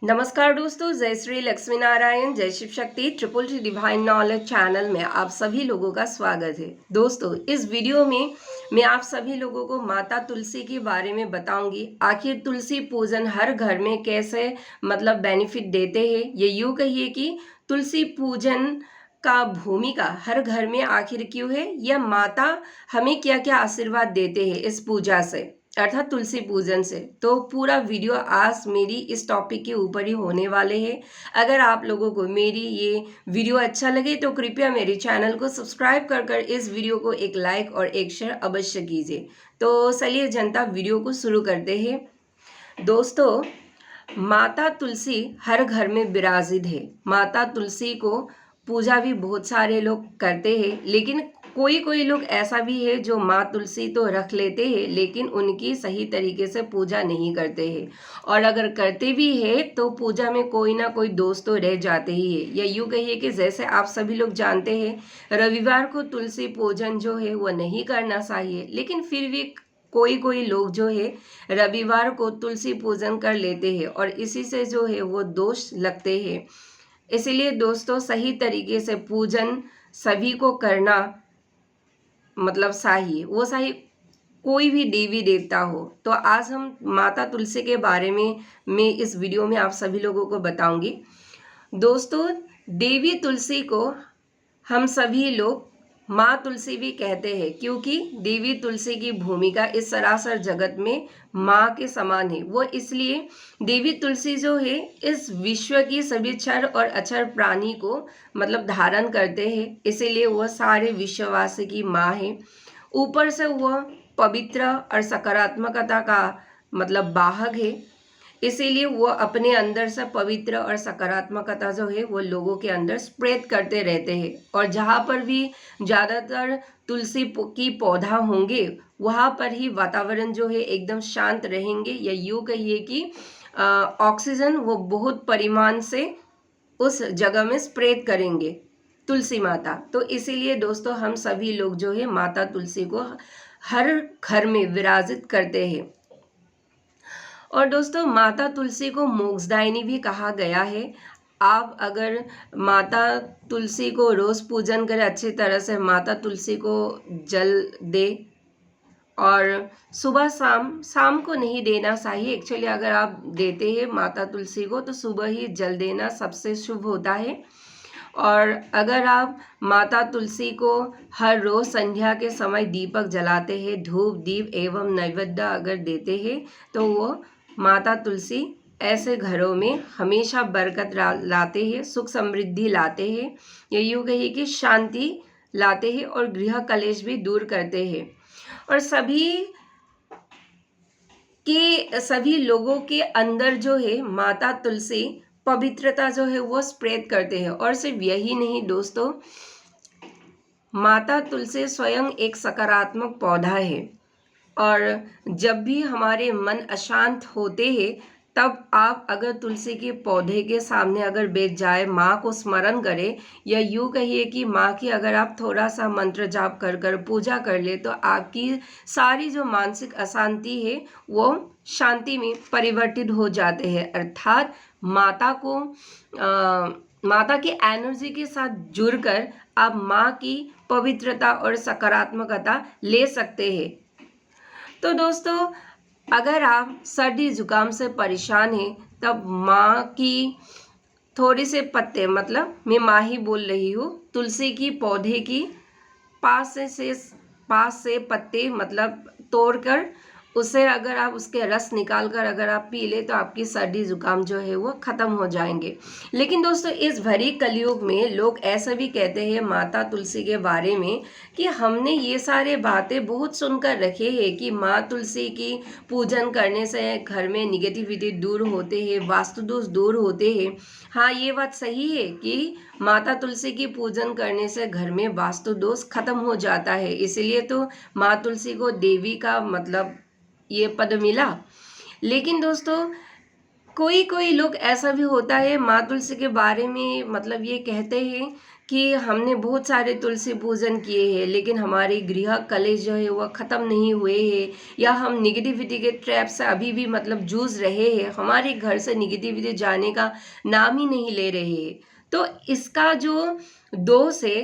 नमस्कार दोस्तों, जय श्री लक्ष्मी नारायण, जय Shiv Shakti, triple T divine knowledge channel में आप सभी लोगों का स्वागत है। दोस्तों, इस वीडियो में मैं आप सभी लोगों को माता तुलसी के बारे में बताऊंगी। आखिर तुलसी पूजन हर घर में कैसे बेनिफिट देते हैं। ये यूं कहिए कि तुलसी पूजन का भूमिका हर घर में आखिर क्यों है, या माता हमें क्या क्या आशीर्वाद देते हैं इस पूजा से, अर्थात तुलसी पूजन से। तो पूरा वीडियो आज मेरी इस टॉपिक के ऊपर ही होने वाले हैं। अगर आप लोगों को मेरी ये वीडियो अच्छा लगे तो कृपया मेरे चैनल को सब्सक्राइब कर इस वीडियो को एक लाइक और एक शेयर अवश्य कीजिए। तो चलिए जनता, वीडियो को शुरू करते हैं। दोस्तों, माता तुलसी हर घर में विराजित है। माता तुलसी को पूजा भी बहुत सारे लोग करते हैं, लेकिन कोई कोई लोग ऐसा भी है जो माँ तुलसी तो रख लेते हैं लेकिन उनकी सही तरीके से पूजा नहीं करते हैं, और अगर करते भी है तो पूजा में कोई ना कोई दोष तो रह जाते ही है। या यूँ कहिए कि जैसे आप सभी लोग जानते हैं, रविवार को तुलसी पूजन जो है वो नहीं करना चाहिए, लेकिन फिर भी कोई कोई लोग जो है रविवार को तुलसी पूजन कर लेते हैं और इसी से जो है वो दोष लगते हैं। इसीलिए दोस्तों, सही तरीके से पूजन सभी को करना चाहिए, वो सही कोई भी देवी देवता हो। तो आज हम माता तुलसी के बारे में मैं इस वीडियो में आप सभी लोगों को बताऊंगी। दोस्तों, देवी तुलसी को हम सभी लोग माँ तुलसी भी कहते हैं, क्योंकि देवी तुलसी की भूमिका इस सरासर जगत में माँ के समान है। वो इसलिए देवी तुलसी जो है इस विश्व की सभी क्षर और अक्षर प्राणी को धारण करते हैं, इसीलिए वह सारे विश्ववासी की माँ है। ऊपर से वह पवित्र और सकारात्मकता का वाहक है, इसीलिए वो अपने अंदर से पवित्र और सकारात्मकता जो है वो लोगों के अंदर स्प्रेड करते रहते हैं। और जहाँ पर भी ज़्यादातर तुलसी की पौधा होंगे वहाँ पर ही वातावरण जो है एकदम शांत रहेंगे, या यूँ कहिए कि ऑक्सीजन वो बहुत परिमाण से उस जगह में स्प्रेड करेंगे तुलसी माता। तो इसीलिए दोस्तों, हम सभी लोग जो है माता तुलसी को हर घर में विराजित करते हैं। और दोस्तों, माता तुलसी को मोक्षदायिनी भी कहा गया है। आप अगर माता तुलसी को रोज़ पूजन करें, अच्छी तरह से माता तुलसी को जल दे, और सुबह शाम को नहीं देना चाहिए। एक्चुअली अगर आप देते हैं माता तुलसी को तो सुबह ही जल देना सबसे शुभ होता है। और अगर आप माता तुलसी को हर रोज़ संध्या के समय दीपक जलाते हैं, धूप दीप एवं नैवेद्य अगर देते हैं, तो वो माता तुलसी ऐसे घरों में हमेशा बरकत लाते हैं, सुख समृद्धि लाते हैं, या यूँ कहिए कि शांति लाते हैं और गृह कलेश भी दूर करते हैं। और सभी लोगों के अंदर जो है माता तुलसी पवित्रता जो है वो स्प्रेड करते हैं। और सिर्फ यही नहीं दोस्तों, माता तुलसी स्वयं एक सकारात्मक पौधा है, और जब भी हमारे मन अशांत होते हैं तब आप अगर तुलसी के पौधे के सामने अगर बैठ जाए, माँ को स्मरण करें, या यूँ कहिए कि माँ की अगर आप थोड़ा सा मंत्र जाप कर पूजा कर ले, तो आपकी सारी जो मानसिक अशांति है वो शांति में परिवर्तित हो जाते हैं। अर्थात माता की एनर्जी के साथ जुड़कर आप माँ की पवित्रता और सकारात्मकता ले सकते हैं। तो दोस्तों, अगर आप सर्दी जुकाम से परेशान हैं तब माँ की थोड़े से पत्ते, मैं माँ ही बोल रही हूँ, तुलसी की पौधे की पास से पत्ते तोड़कर उसे अगर आप उसके रस निकाल कर अगर आप पी ले तो आपकी सर्दी जुकाम जो है वो ख़त्म हो जाएंगे। लेकिन दोस्तों, इस भरी कलयुग में लोग ऐसा भी कहते हैं माता तुलसी के बारे में कि हमने ये सारे बातें बहुत सुनकर रखे हैं कि माँ तुलसी की पूजन करने से घर में निगेटिविटी दूर होते हैं, वास्तु दोष दूर होते हैं। हाँ, ये बात सही है कि माता तुलसी की पूजन करने से घर में वास्तु दोष खत्म हो जाता है, इसीलिए तो माँ तुलसी को देवी का ये पद मिला। लेकिन दोस्तों, कोई कोई लोग ऐसा भी होता है माँ तुलसी के बारे में मतलब ये कहते हैं कि हमने बहुत सारे तुलसी पूजन किए हैं लेकिन हमारे गृह कलेश जो है वह ख़त्म नहीं हुए हैं, या हम निगेटिविटी के ट्रैप से अभी भी मतलब जूझ रहे हैं, हमारे घर से निगेटिविटी जाने का नाम ही नहीं ले रहे हैं। तो इसका जो दोष है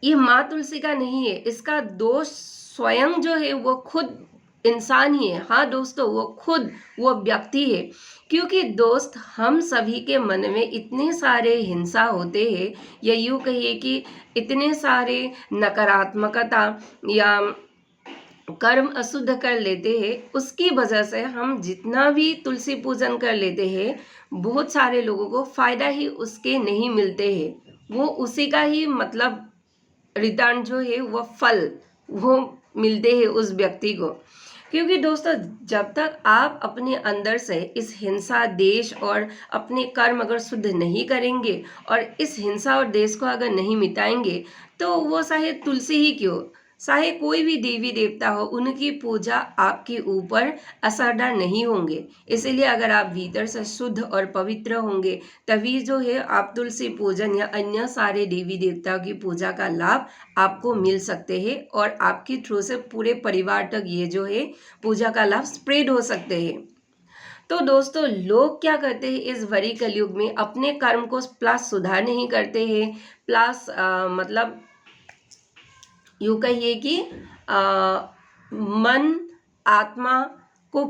ये माँ तुलसी का नहीं है, इसका दोष स्वयं जो है वो खुद इंसान ही है। हाँ दोस्तों, वो खुद वो व्यक्ति है, क्योंकि दोस्त हम सभी के मन में इतने सारे हिंसा होते हैं, या यूँ कहिए कि इतने सारे नकारात्मकता या कर्म अशुद्ध कर लेते हैं, उसकी वजह से हम जितना भी तुलसी पूजन कर लेते हैं बहुत सारे लोगों को फायदा ही उसके नहीं मिलते हैं, वो उसी का ही मतलब रिटर्न जो है वो फल वो मिलते हैं उस व्यक्ति को। क्योंकि दोस्तों जब तक आप अपने अंदर से इस हिंसा देश और अपने कर्म अगर शुद्ध नहीं करेंगे और इस हिंसा और देश को अगर नहीं मिटाएंगे, तो वो चाहे तुलसी ही क्यों, चाहे कोई भी देवी देवता हो, उनकी पूजा आपके ऊपर असरदार नहीं होंगे। इसीलिए अगर आप भीतर से शुद्ध और पवित्र होंगे तभी जो है आप तुलसी पूजन या अन्य सारे देवी देवताओं की पूजा का लाभ आपको मिल सकते हैं, और आपकी थ्रू से पूरे परिवार तक ये जो है पूजा का लाभ स्प्रेड हो सकते हैं। तो दोस्तों लोग क्या करते हैं इस भरी कलयुग में, अपने कर्म को प्लस सुधार नहीं करते हैं, प्लस मतलब यूँ कहिए कि मन आत्मा को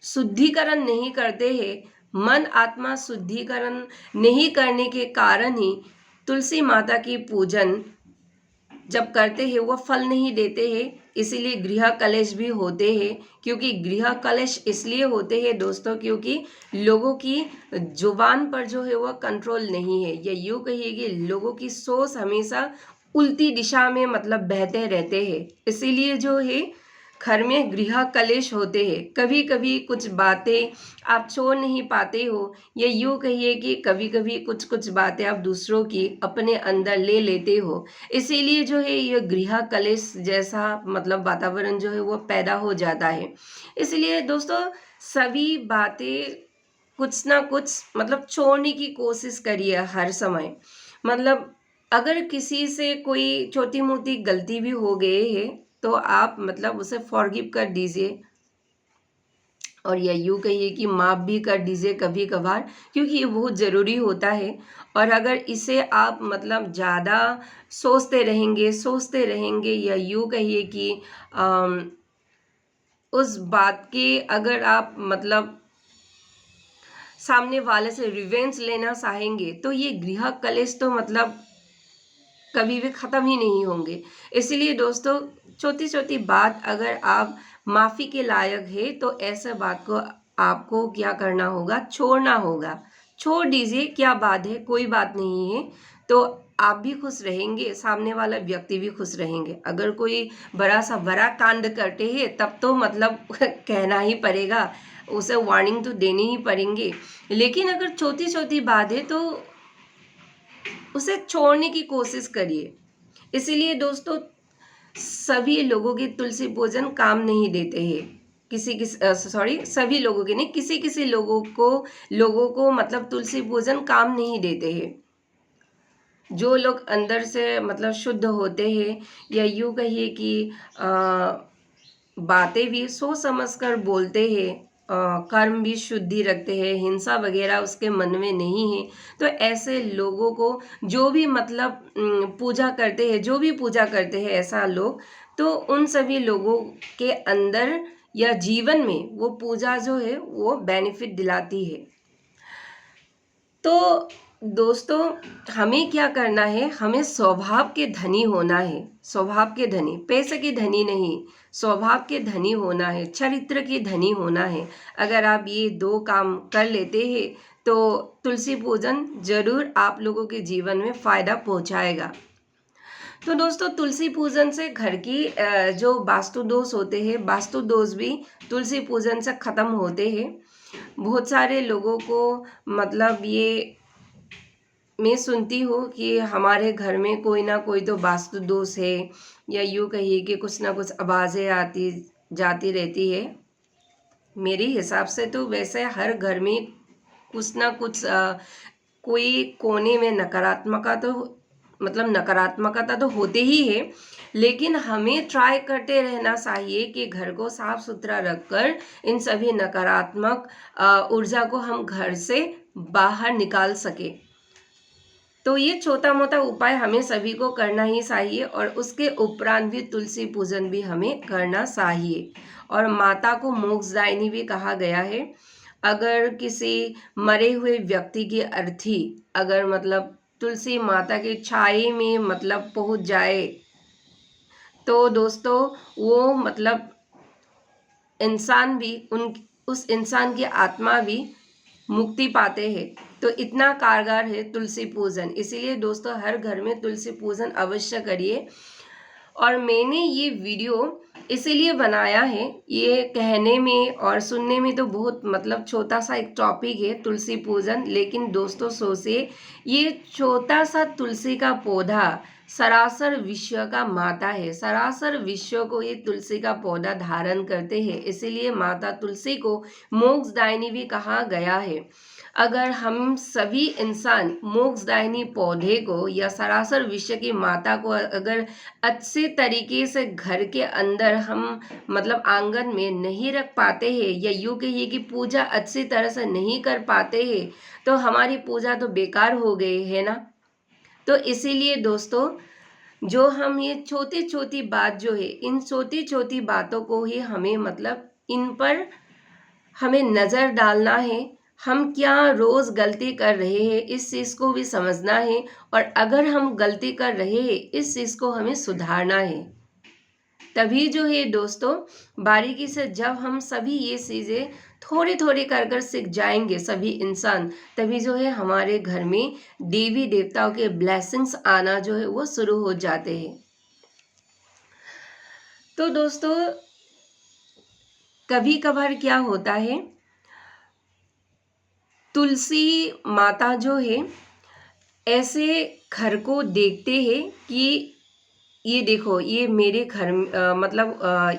शुद्धिकरण नहीं करते हैं। मन आत्मा शुद्धिकरण नहीं करने के कारण ही तुलसी माता की पूजन जब करते हैं वो फल नहीं देते हैं। इसीलिए गृह कलेश भी होते हैं, क्योंकि गृह कलेश इसलिए होते हैं दोस्तों क्योंकि लोगों की जुबान पर जो है वो कंट्रोल नहीं है, या यूँ कहिए कि लोगों की सोच हमेशा उल्टी दिशा में मतलब बहते रहते हैं। इसीलिए जो है घर में गृह कलेश होते हैं। कभी कभी कुछ बातें आप छोड़ नहीं पाते हो, या यूँ कहिए कि कभी कभी कुछ कुछ बातें आप दूसरों की अपने अंदर ले लेते हो, इसीलिए जो है ये गृह कलेश जैसा मतलब वातावरण जो है वो पैदा हो जाता है। इसलिए दोस्तों सभी बातें कुछ ना कुछ मतलब छोड़ने की कोशिश करिए हर समय। मतलब अगर किसी से कोई छोटी मोटी गलती भी हो गई है तो आप मतलब उसे फॉरगिव कर दीजिए, और या यूँ कहिए कि माफ़ भी कर दीजिए कभी कभार, क्योंकि ये बहुत ज़रूरी होता है। और अगर इसे आप मतलब ज़्यादा सोचते रहेंगे या यूँ कहिए कि उस बात के अगर आप मतलब सामने वाले से रिवेंज लेना चाहेंगे तो ये गृह कलेश तो मतलब कभी भी ख़त्म ही नहीं होंगे। इसीलिए दोस्तों छोटी छोटी बात अगर आप माफ़ी के लायक है तो ऐसे बात को आपको क्या करना होगा, छोड़ना होगा। छोड़ दीजिए, क्या बात है, कोई बात नहीं है। तो आप भी खुश रहेंगे, सामने वाला व्यक्ति भी खुश रहेंगे। अगर कोई बड़ा सा बड़ा कांड करते हैं तब तो मतलब कहना ही पड़ेगा, उसे वार्निंग तो देनी ही पड़ेंगे। लेकिन अगर छोटी छोटी बात है तो उसे छोड़ने की कोशिश करिए। इसीलिए दोस्तों सभी लोगों की तुलसी पूजन काम नहीं देते हैं। सभी लोगों के नहीं, किसी किसी लोगों को मतलब तुलसी पूजन काम नहीं देते हैं। जो लोग अंदर से मतलब शुद्ध होते हैं, या यूँ कहिए कि बातें भी सोच समझ कर बोलते हैं, कर्म भी शुद्धि रखते हैं, हिंसा वगैरह उसके मन में नहीं है, तो ऐसे लोगों को जो भी मतलब पूजा करते हैं, जो भी पूजा करते हैं ऐसा लोग, तो उन सभी लोगों के अंदर या जीवन में वो पूजा जो है वो बेनिफिट दिलाती है। तो दोस्तों हमें क्या करना है, हमें स्वभाव के धनी होना है। स्वभाव के धनी, पैसे के धनी नहीं, स्वभाव के धनी होना है, चरित्र के धनी होना है। अगर आप ये दो काम कर लेते हैं तो तुलसी पूजन जरूर आप लोगों के जीवन में फायदा पहुंचाएगा। तो दोस्तों तुलसी पूजन से घर की जो वास्तु दोष होते हैं, वास्तु दोष भी तुलसी पूजन से खत्म होते हैं। बहुत सारे लोगों को मतलब ये मैं सुनती हूँ कि हमारे घर में कोई ना कोई तो वास्तु दोष है, या यूँ कहिए कि कुछ ना कुछ आवाज़ें आती जाती रहती है। मेरे हिसाब से तो वैसे हर घर में कुछ ना कुछ कोई कोने में नकारात्मकता तो होते ही है, लेकिन हमें ट्राई करते रहना चाहिए कि घर को साफ सुथरा रखकर इन सभी नकारात्मक ऊर्जा को हम घर से बाहर निकाल सके। तो ये छोटा मोटा उपाय हमें सभी को करना ही चाहिए, और उसके उपरांत भी तुलसी पूजन भी हमें करना चाहिए। और माता को मोक्षदायिनी भी कहा गया है। अगर किसी मरे हुए व्यक्ति की अर्थी अगर तुलसी माता के छाये में पहुंच जाए, तो दोस्तों वो इंसान भी उस इंसान की आत्मा भी मुक्ति पाते हैं। तो इतना कारगर है तुलसी पूजन, इसीलिए दोस्तों हर घर में तुलसी पूजन अवश्य करिए। और मैंने ये वीडियो इसीलिए बनाया है, ये कहने में और सुनने में तो बहुत छोटा सा एक टॉपिक है तुलसी पूजन, लेकिन दोस्तों सोचिए ये छोटा सा तुलसी का पौधा सरासर विश्व का माता है। सरासर विश्व को ये तुलसी का पौधा धारण करते हैं, इसीलिए माता तुलसी को मोक्षदायिनी भी कहा गया है। अगर हम सभी इंसान मोक्षदायिनी पौधे को या सरासर विश्व की माता को अगर अच्छे तरीके से घर के अंदर हम आंगन में नहीं रख पाते हैं, या यूँ कहिए कि पूजा अच्छी तरह से नहीं कर पाते हैं, तो हमारी पूजा तो बेकार हो गई है ना। तो इसीलिए दोस्तों जो हम ये छोटी छोटी बात जो है, इन छोटी छोटी बातों को ही हमें इन पर हमें नज़र डालना है। हम क्या रोज़ गलती कर रहे हैं इस चीज़ को भी समझना है, और अगर हम गलती कर रहे हैं इस चीज़ को हमें सुधारना है। तभी जो है दोस्तों बारीकी से जब हम सभी ये चीज़ें थोड़ी थोड़ी कर सीख जाएंगे सभी इंसान, तभी जो है हमारे घर में देवी देवताओं के ब्लेसिंग्स आना जो है वो शुरू हो जाते हैं। तो दोस्तों कभी कभार क्या होता है, तुलसी माता जो है ऐसे घर को देखते हैं कि ये देखो ये मेरे घर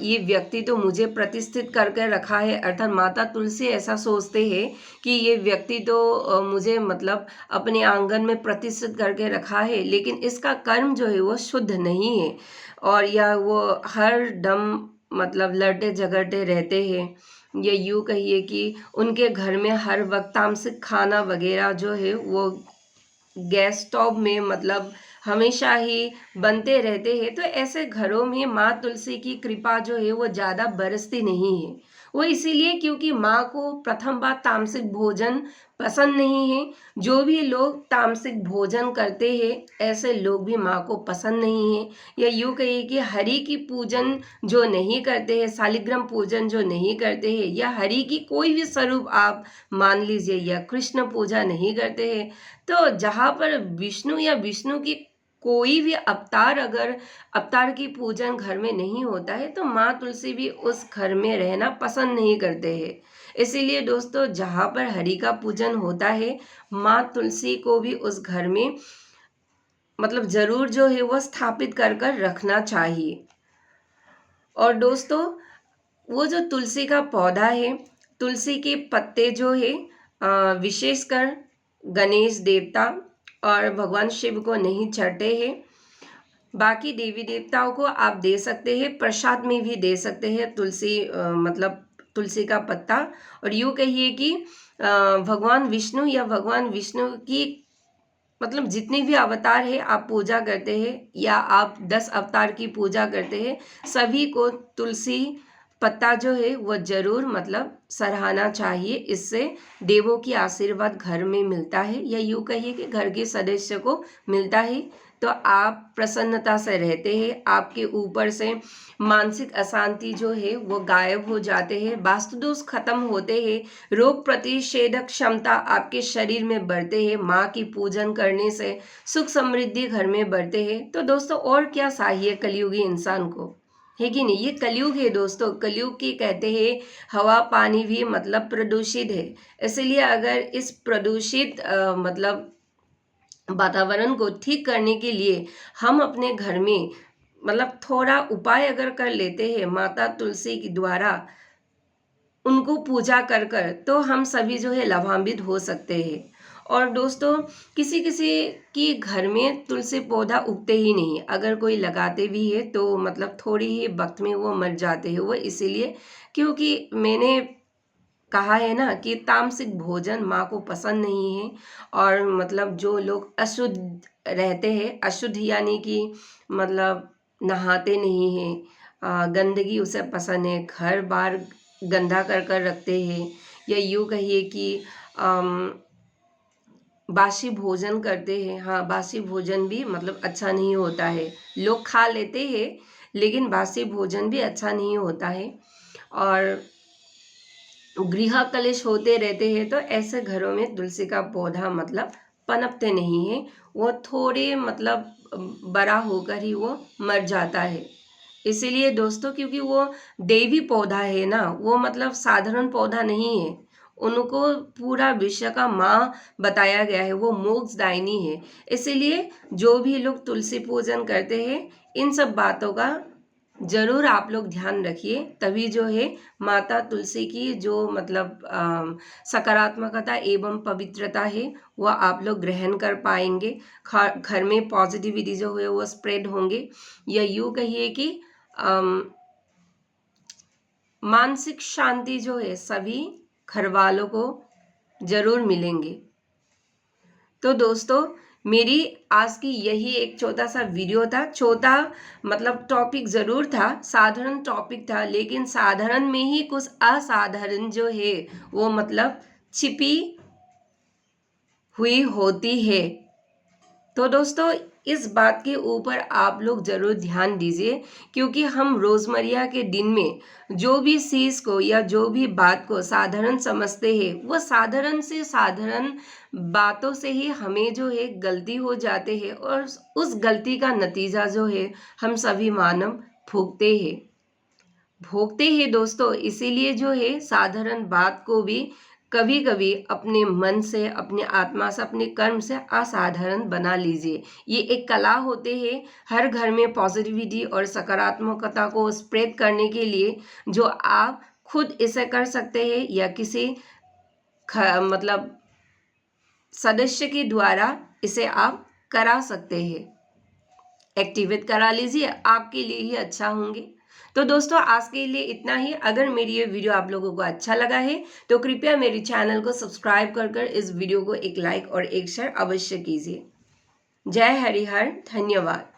ये व्यक्ति तो मुझे प्रतिष्ठित करके रखा है, अर्थात माता तुलसी ऐसा सोचते हैं कि ये व्यक्ति तो मुझे अपने आंगन में प्रतिष्ठित करके रखा है, लेकिन इसका कर्म जो है वो शुद्ध नहीं है, और या वो हर दम लड़ते झगड़ते रहते हैं, या यूँ कहिए कि उनके घर में हर वक्त तामसिक खाना वगैरह जो है वो गैस स्टोव में हमेशा ही बनते रहते हैं। तो ऐसे घरों में माँ तुलसी की कृपा जो है वो ज़्यादा बरसती नहीं है। वो इसीलिए क्योंकि माँ को प्रथम बात तामसिक भोजन पसंद नहीं है। जो भी लोग तामसिक भोजन करते हैं ऐसे लोग भी माँ को पसंद नहीं है। या यूँ कहिए कि हरि की पूजन जो नहीं करते हैं, शालिग्राम पूजन जो नहीं करते हैं, या हरि की कोई भी स्वरूप आप मान लीजिए, या कृष्ण पूजा नहीं करते हैं, तो जहाँ पर विष्णु या विष्णु की कोई भी अवतार अगर अवतार की पूजन घर में नहीं होता है, तो माँ तुलसी भी उस घर में रहना पसंद नहीं करते हैं। इसीलिए दोस्तों जहाँ पर हरि का पूजन होता है, माँ तुलसी को भी उस घर में जरूर जो है वो स्थापित कर रखना चाहिए। और दोस्तों वो जो तुलसी का पौधा है, तुलसी के पत्ते जो है विशेषकर गणेश देवता और भगवान शिव को नहीं चढ़ते हैं। बाकी देवी देवताओं को आप दे सकते हैं, प्रसाद में भी दे सकते हैं तुलसी तुलसी का पत्ता। और यूँ कहिए कि भगवान विष्णु या भगवान विष्णु की जितने भी अवतार है आप पूजा करते हैं, या आप 10 अवतार की पूजा करते हैं, सभी को तुलसी पत्ता जो है वो जरूर सराहना चाहिए। इससे देवों की आशीर्वाद घर में मिलता है, या यूँ कहिए कि घर के सदस्य को मिलता है, तो आप प्रसन्नता से रहते हैं। आपके ऊपर से मानसिक अशांति जो है वो गायब हो जाते हैं, वास्तु दोष खत्म होते हैं, रोग प्रतिषेधक क्षमता आपके शरीर में बढ़ते हैं। माँ की पूजन करने से सुख समृद्धि घर में बढ़ते हैं। तो दोस्तों और क्या चाहिए कलयुगी इंसान को, है कि नहीं। ये कलयुग है दोस्तों, कलयुग की कहते हैं हवा पानी भी प्रदूषित है। इसलिए अगर इस प्रदूषित वातावरण को ठीक करने के लिए हम अपने घर में थोड़ा उपाय अगर कर लेते हैं माता तुलसी के द्वारा, उनको पूजा कर कर तो हम सभी जो है लाभान्वित हो सकते हैं। और दोस्तों, किसी किसी की घर में तुलसी पौधा उगते ही नहीं, अगर कोई लगाते भी है तो मतलब थोड़ी ही वक्त में वो मर जाते हैं। वो इसीलिए क्योंकि मैंने कहा है ना कि तामसिक भोजन माँ को पसंद नहीं है। और मतलब जो लोग अशुद्ध रहते हैं, अशुद्ध यानी कि मतलब नहाते नहीं हैं, गंदगी उसे पसंद है, घर बार गंदा कर कर रखते हैं, या यूँ कहिए कि बासी भोजन करते हैं। हाँ, बासी भोजन भी मतलब अच्छा नहीं होता है, लोग खा लेते हैं लेकिन बासी भोजन भी अच्छा नहीं होता है। और गृह कलेश होते रहते हैं तो ऐसे घरों में तुलसी का पौधा मतलब पनपते नहीं है, वो थोड़े मतलब बड़ा होकर ही वो मर जाता है। इसीलिए दोस्तों, क्योंकि वो देवी पौधा है ना, वो मतलब साधारण पौधा नहीं है, उनको पूरा विश्व का माँ बताया गया है, वो मोक्षदायिनी है। इसीलिए जो भी लोग तुलसी पूजन करते हैं, इन सब बातों का जरूर आप लोग ध्यान रखिए, तभी जो है माता तुलसी की जो मतलब सकारात्मकता एवं पवित्रता है वो आप लोग ग्रहण कर पाएंगे। घर में पॉजिटिविटी जो है वो स्प्रेड होंगे, या यूँ कहिए कि मानसिक शांति जो है सभी घर वालों को जरूर मिलेंगे। तो दोस्तों, मेरी आज की यही एक छोटा सा वीडियो था। छोटा मतलब टॉपिक ज़रूर था, साधारण टॉपिक था, लेकिन साधारण में ही कुछ असाधारण जो है वो मतलब छिपी हुई होती है। तो दोस्तों, इस बात के ऊपर आप लोग ज़रूर ध्यान दीजिए, क्योंकि हम रोज़मर्रा के दिन में जो भी चीज़ को या जो भी बात को साधारण समझते हैं, वो साधारण से साधारण बातों से ही हमें जो है गलती हो जाते हैं, और उस गलती का नतीजा जो है हम सभी मानव भोगते हैं दोस्तों। इसीलिए जो है साधारण बात को भी कभी कभी अपने मन से, अपने आत्मा से, अपने कर्म से असाधारण बना लीजिए। ये एक कला होते हैं हर घर में पॉजिटिविटी और सकारात्मकता को स्प्रेड करने के लिए, जो आप खुद इसे कर सकते हैं या किसी मतलब सदस्य के द्वारा इसे आप करा सकते हैं। एक्टिवेट करा लीजिए, आपके लिए ही अच्छा होंगे। तो दोस्तों, आज के लिए इतना ही। अगर मेरी ये वीडियो आप लोगों को अच्छा लगा है तो कृपया मेरे चैनल को सब्सक्राइब कर इस वीडियो को एक लाइक और एक शेयर अवश्य कीजिए। जय हरिहर, धन्यवाद।